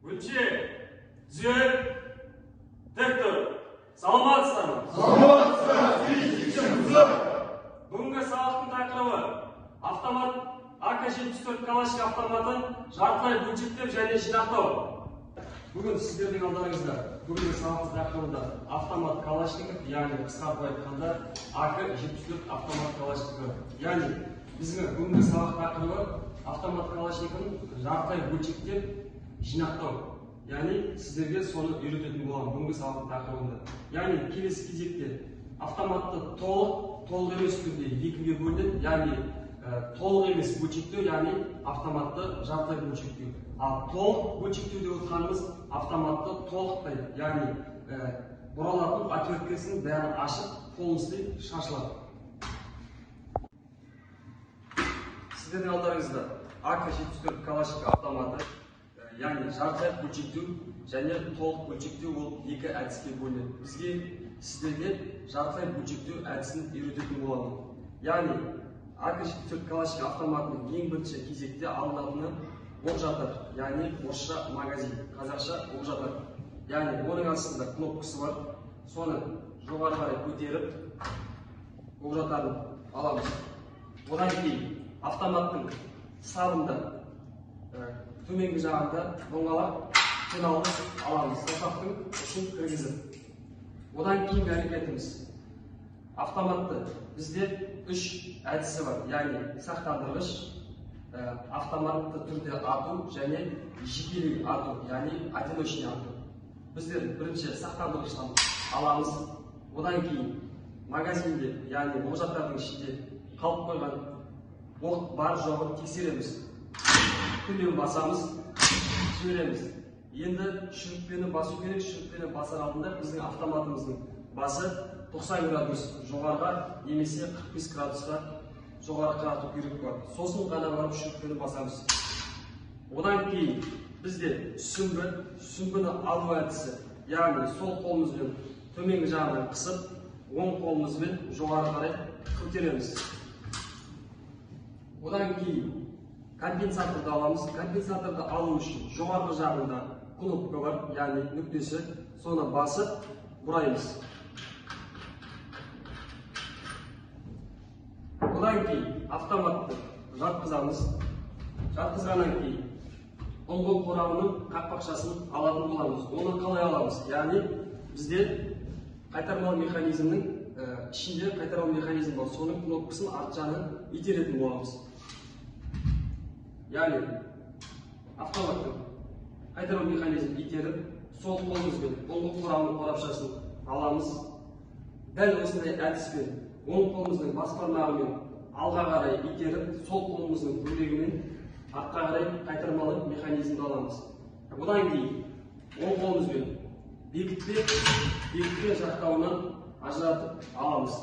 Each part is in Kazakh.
Гүлче, Түзет, Тектор, саламатсыздар ма? Саламатсыздар. Бүгінгі сабақтың тақырыбы автомат АК-74 Калашник автоматын жартылай бөлшектеп және жинақтау. Бүгін сіздердің алдарыңызда бүгінгі сабақтың тақырыбында автомат Калашников, яғни қысқартып айтқанда АК-74 автомат Калашников. Яғни біздің бүгінгі сабақ тақырыбы автомат Калашниковын жартылай бөлшектеп жинақтау. Яғни сіздерге соны үйрететін боламын бүгінгі сабақтың тақырыбында. Яғни келесі кезекте автоматты толық емес түрде екіге бөлінеді, яғни толық емес бөлшектеу, яғни автоматты жартылай бөлшектеу. Ал толық бөлшектеу деп отырғанымыз автоматты толықтай, яғни бұралатын отверткасының бәрін ашып, полностью шашылады. Сіздердің алдарыңызда АК-74 Калашник автоматы, яғни жартылай бөлшектеу және толық бөлшектеу болып екі әдіске бөлінеді. Бізге сіздерге жартылай бөлшектеу әдісін үйрететін боламын. Яғни АК-74 Калашник автоматының ең бірінші кезекте алынатыны оқ-жатар, яғни орысша магазин, қазақша оқ-жатар. Яғни оның астында кнопкасы бар, соны жоғары қарай көтеріп оқ-жатарын аламыз. Одан кейін автоматтың сабында төменгі жағында доңғалақ финалды аламыз, саусақтың ұшын кіргізіп. Одан кейін әрекетіміз. Автоматты бізде үш әдісі бар, яғни сақтандырғыш, автоматты түрде ату және жекелей ату, яғни одиночный ату. Біздер бірінші сақтандырғыштан аламыз. Одан кейін магазинде, яғни оқ-жатардың ішінде қалып қойған оқ бар жоғын тексереміз. Күннен басамыз, жібереміз. Енді шүріппені басу керек. Шүріппені басар алдында біздің автоматымыздың басы 90 градус жоғарға немесе 45 градусқа жоғары қарату керек бар. Сосын ғана барып шүріппені басамыз. Одан кейін бізде сүмбіні алу әдісі, яғни сол қолымызбен төменгі жағынан қысып, оң қолымызбен жоғары қарай көтереміз. Одан кейін компенсаторды аламыз. Компенсаторды алу үшін жоғарғы жағында кнопка бар, яғни нүктесі, соны басып бұраймыз. Одан кейін автоматты жатқызамыз. Жатқызғаннан кейін ұңғы қорабының қақпақшасын алатын боламыз. Оны қалай аламыз? Яғни бізде қайтармалы механизмнің ішінде қайтармалы механизм бар. Соның кнопкасын арт жағынан итеретін боламыз. Яғни автоматтың қайтару механизм итеріп, сол қолымызбен ұңғы қорабының қорапшасын аламыз. Дәл осындай әдіспен оң қолымыздың бас бармағымен алға қарай итеріп, сол қолымыздың көмегімен артқа қарай қайтармалы механизмді аламыз. Одан кейін оң қолымызбен бекітпе жақтауынан ажыратып аламыз.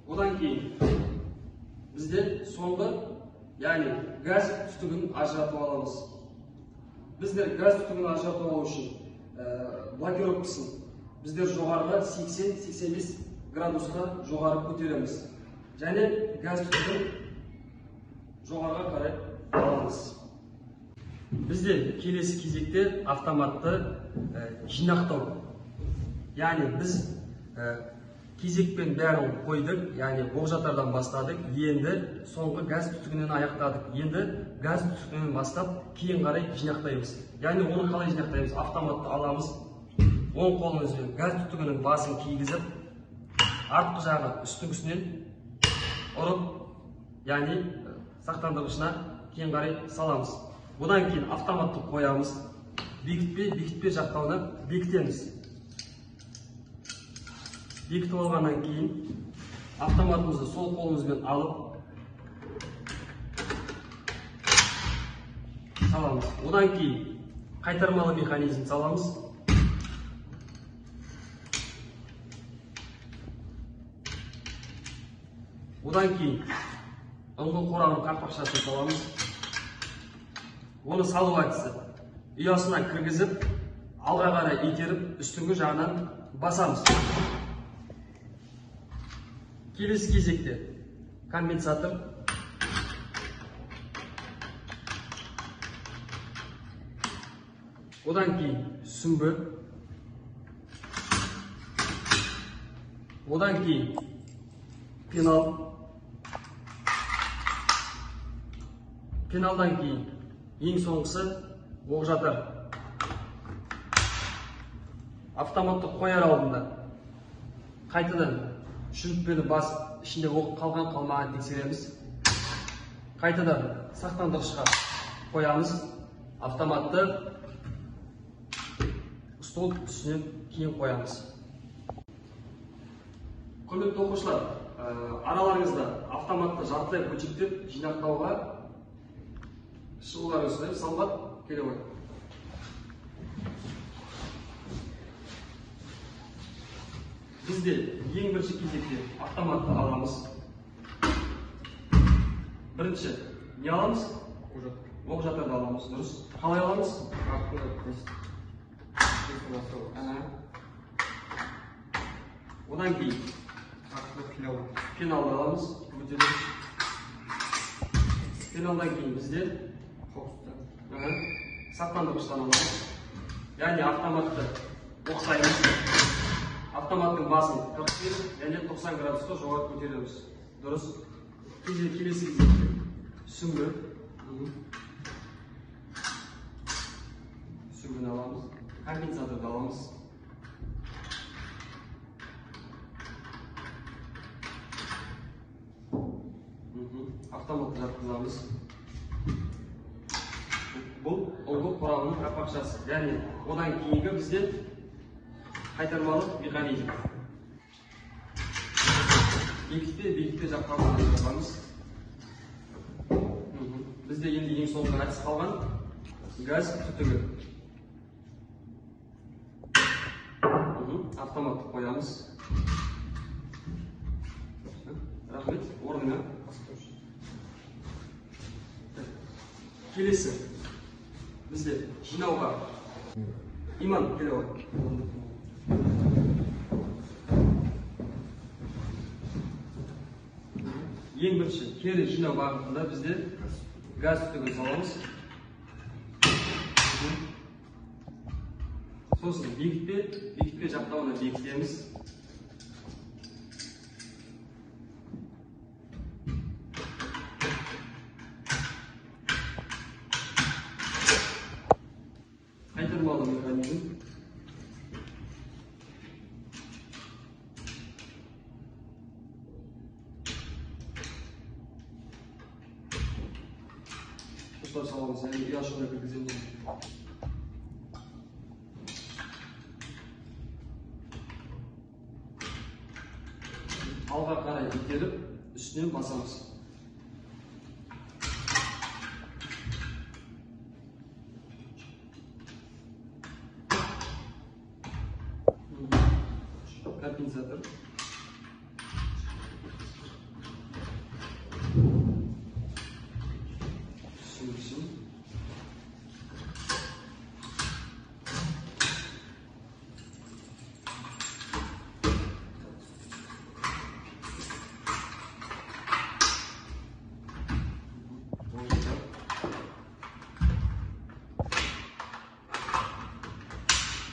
Одан кейін бізде соңғы, яғни газ түтігін ажыратып аламыз. Біздер газ түтігін ажыратып алу үшін блокировкасын біздер жоғарыға 80-85 градусқа жоғары көтереміз. Және газ түтігін жоғарыға қарай аламыз. Бізде келесі кезекте автоматты жинақтау. Яғни біз кезекпен бәрін қойдық, яғни оқ-жатардан бастадық, енді соңғы газ түтігінен аяқтадық. Енді газ түтігінен бастап кейін қарай жинақтаймыз. Яғни оны қалай жинақтаймыз? Автоматты аламыз, оң қолымызбен газ түтігінің басын кигізіп, артқы жағы үстіңгісінен ұрып, яғни сақтандырғышына кейін қарай саламыз. Одан кейін автоматты қоямыз, бекітпе жақтауына бекітеміз. Бекітіп алғаннан кейін автоматымызды сол қолымызбен алып саламыз. Одан кейін қайтармалы механизм саламыз. Одан кейін ұңғы қорабының қақпақшасын саламыз. Оны салу әдісі. Ұясына кіргізіп, алға қарай итеріп, үстіңгі жағынан басамыз. Келесі кезекте компенсатор Одан кейін сүңгі. Одан кейін пенал. Пеналдан кейін ең соңғысы оқжатар. Автоматты қояр алдында қайтадан шүріппені басып, ішінде оқ қалған қалмаған тексереміз. Қайтадан сақтандырғышқа қоямыз. Автоматты стол үстіне кейін қоямыз. Құрметті оқушылар, араларыңызда автоматты жартылай бөлшектеп жинақтауға шығуларыңыз сұраймын. Салғат, келе ғой. Бізде ең бірінші кезекте автоматты аламыз. Бірінші не аламыз? Оқжатарды аламыз. Дұрыс. Қалай аламыз? Одан кейін пеналды аламыз. Пеналдан кейін бізде сақтандырғыштан аламыз. Яғни автоматты оқсаймыз. Автоматтың басын 45 және 90 градусқа жоғары көтереміз. Дұрыс. Келесі кезекте сүңгі. Сүңгіні аламыз. Компенсаторды аламыз. Автоматты жатқызамыз. Бұл ұлғы қорамының қақпақшасы. Яғни одан кейінгі бізде қайтармалы механизм. Бекітпе жақтауын жасаймыз. Бізде енді ең соңғы әдіс қалған газ түтігі. Автоматты қоямыз. Рахмет, орнына. Келесі бізде жинауға иман келе ғой. Ең бірінші кері жинау бағытында бізде газ түтігін саламыз. Сосын бекітпе жақтауына бекітеміз. Қайтармалы механизм. Ұстап саламыз, яғни ұяшығына кіргіземіз. Алға қарай итеріп, үстінен басамыз. Компенсатор. Сүңгісін.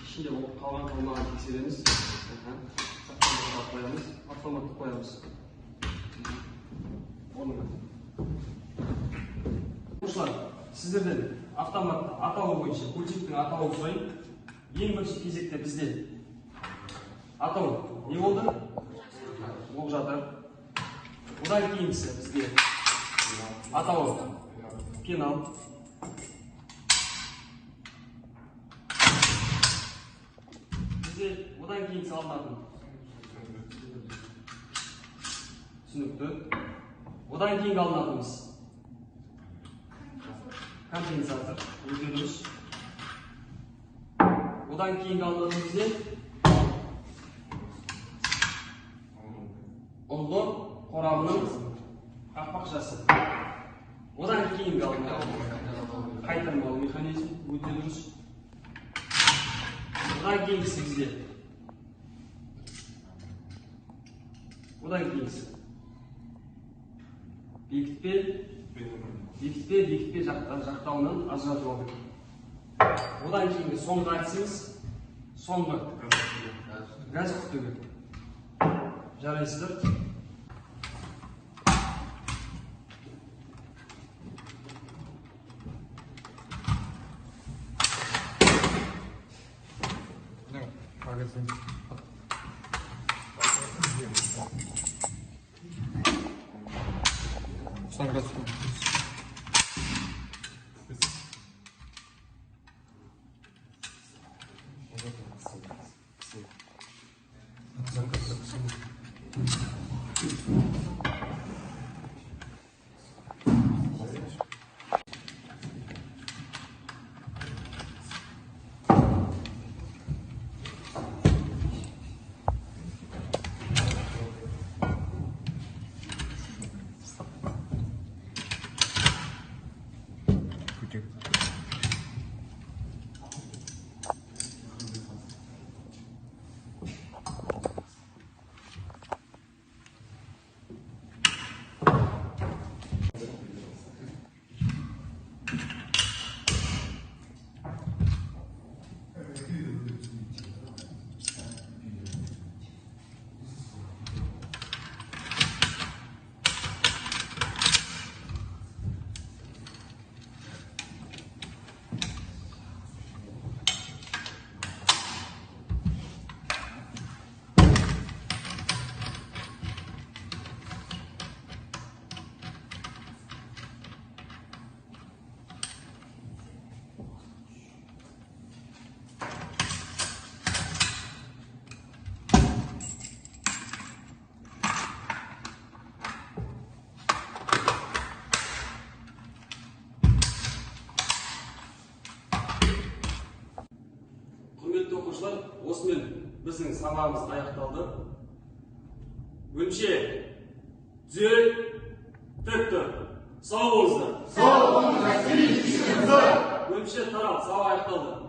İçinde қалған қалмаған тексереміз. Сақтандырғышқа қоямыз. Автоматты қоямыз. Оқушылар, сіздерден автоматты атауы бойынша бөлшектің атауын сұрайын. Ең бірінші кезекте бізде атау не болды? Оқжатар. Одан кейінгісі бізде атауы пенал. Одан кейін салынатын түсінікті. Одан кейін алынатынымыз компенсатор. Өздеріңіз. Одан кейін алынатынымыз не? Ұлы қорамының қақпақшасы. Одан кейін алынатынымыз қайтармалы механизм. Өздеріңіз. Одан кейінгісі бізде. Одан кейінгісі. Бекітпе жақтауынан ажырату алды. Одан кейінгі соңғы айтсыңыз, соңғы газет күтуге. Жарайсыздар. Құрметті оқушылар, осымен біздің сабағымыз аяқталды. Өнше, түзел, тік тұр. Сау болыңыздар. Sağ olun, Өнше тарап, сабақ аяқталды.